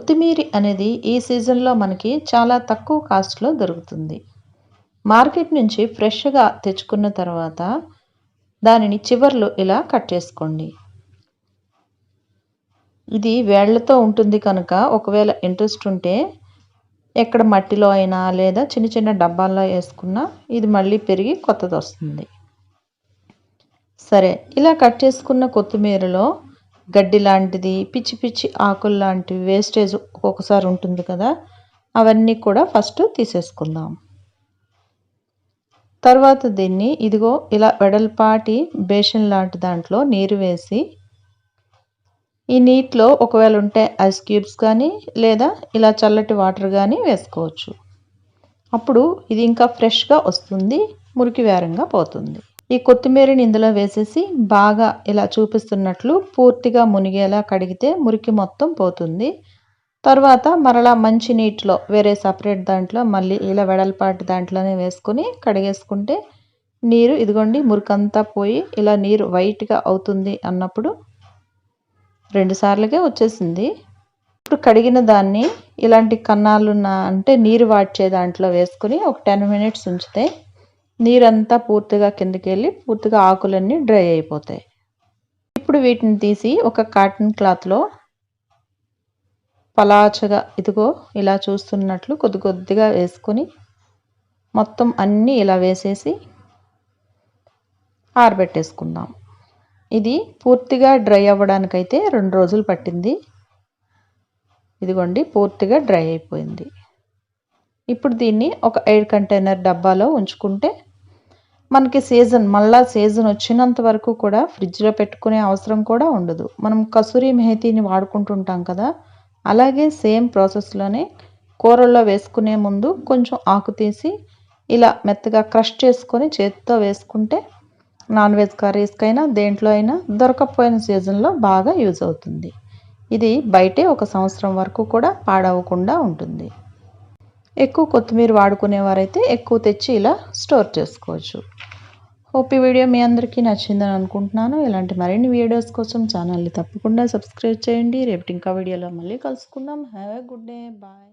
కొత్తిమీర అనేది ఈ సీజన్లో మనకి చాలా తక్కువ కాస్ట్లో దొరుకుతుంది. మార్కెట్ నుంచి ఫ్రెష్గా తెచ్చుకున్న తర్వాత దానిని చివర్లు ఇలా కట్ చేసుకోండి. ఇది వేళ్లతో ఉంటుంది కనుక ఒకవేళ ఇంట్రెస్ట్ ఉంటే ఎక్కడ మట్టిలో అయినా లేదా చిన్న చిన్న డబ్బాల్లో వేసుకున్నా ఇది మళ్ళీ పెరిగి కొత్తది వస్తుంది. సరే, ఇలా కట్ చేసుకున్న కొత్తిమీరలో గడ్డి లాంటిది, పిచ్చి పిచ్చి ఆకులు లాంటివి వేస్టేజ్ ఒక్కొక్కసారి ఉంటుంది కదా, అవన్నీ కూడా ఫస్ట్ తీసేసుకుందాం. తర్వాత దీన్ని ఇదిగో ఇలా వెడల్పాటి బేషన్ లాంటి దాంట్లో నీరు వేసి, ఈ నీటిలో ఒకవేళ ఉంటే ఐస్ క్యూబ్స్ కానీ లేదా ఇలా చల్లటి వాటర్ కానీ వేసుకోవచ్చు. అప్పుడు ఇది ఇంకా ఫ్రెష్గా వస్తుంది, మురికి వేరంగా పోతుంది. ఈ కొత్తిమీరని ఇందులో వేసేసి బాగా ఇలా చూపిస్తున్నట్లు పూర్తిగా మునిగేలా కడిగితే మురికి మొత్తం పోతుంది. తర్వాత మరలా మంచి నీటిలో వేరే సపరేట్ దాంట్లో మళ్ళీ ఇలా వెడల్పాటి దాంట్లోనే వేసుకొని కడిగేసుకుంటే నీరు ఇదిగోండి మురికంతా పోయి ఇలా నీరు వైట్గా అవుతుంది అన్నప్పుడు 2 సార్లుగా వచ్చేసింది. ఇప్పుడు కడిగిన దాన్ని ఇలాంటి కన్నాలున్న అంటే నీరు వాడ్చే దాంట్లో వేసుకొని ఒక 10 మినిట్స్ ఉంచితే నీరంతా పూర్తిగా కిందకి వెళ్ళి పూర్తిగా ఆకులన్నీ డ్రై అయిపోతాయి. ఇప్పుడు వీటిని తీసి ఒక కాటన్ క్లాత్లో పలాచగా ఇదిగో ఇలా చూస్తున్నట్లు కొద్ది కొద్దిగా వేసుకొని మొత్తం అన్నీ ఇలా వేసేసి ఆరబెట్టేసుకుందాం. ఇది పూర్తిగా డ్రై అవ్వడానికైతే 2 రోజులు పట్టింది. ఇదిగోండి పూర్తిగా డ్రై అయిపోయింది. ఇప్పుడు దీన్ని ఒక ఎయిర్ కంటైనర్ డబ్బాలో ఉంచుకుంటే మనకి మళ్ళా సీజన్ వచ్చినంత వరకు కూడా ఫ్రిడ్జ్లో పెట్టుకునే అవసరం కూడా ఉండదు. మనం కసూరి మేథీని వాడుకుంటుంటాం కదా, అలాగే సేమ్ ప్రాసెస్లోనే కూరల్లో వేసుకునే ముందు కొంచెం ఆకు తీసి ఇలా మెత్తగా క్రష్ చేసుకొని చేతితో వేసుకుంటే నాన్ వెజ్ కర్రీస్కైనా దేంట్లో అయినా దొరకకపోయిన సీజన్లో బాగా యూజ్ అవుతుంది. ఇది బయటే 1 సంవత్సరం వరకు కూడా పాడవకుండా ఉంటుంది. ఎక్కువ కొత్తిమీర వాడుకునేవారైతే ఎక్కువ తెచ్చి ఇలా స్టోర్ చేసుకోవచ్చు. హోప్ ఈ వీడియో మీ అందరికీ నచ్చిందని అనుకుంటున్నాను. ఇలాంటి మరిన్ని వీడియోస్ కోసం ఛానల్ని తప్పకుండా సబ్స్క్రైబ్ చేయండి. రేపటి ఇంకా వీడియోలో మళ్ళీ కలుసుకుందాం. Have a good day. Bye.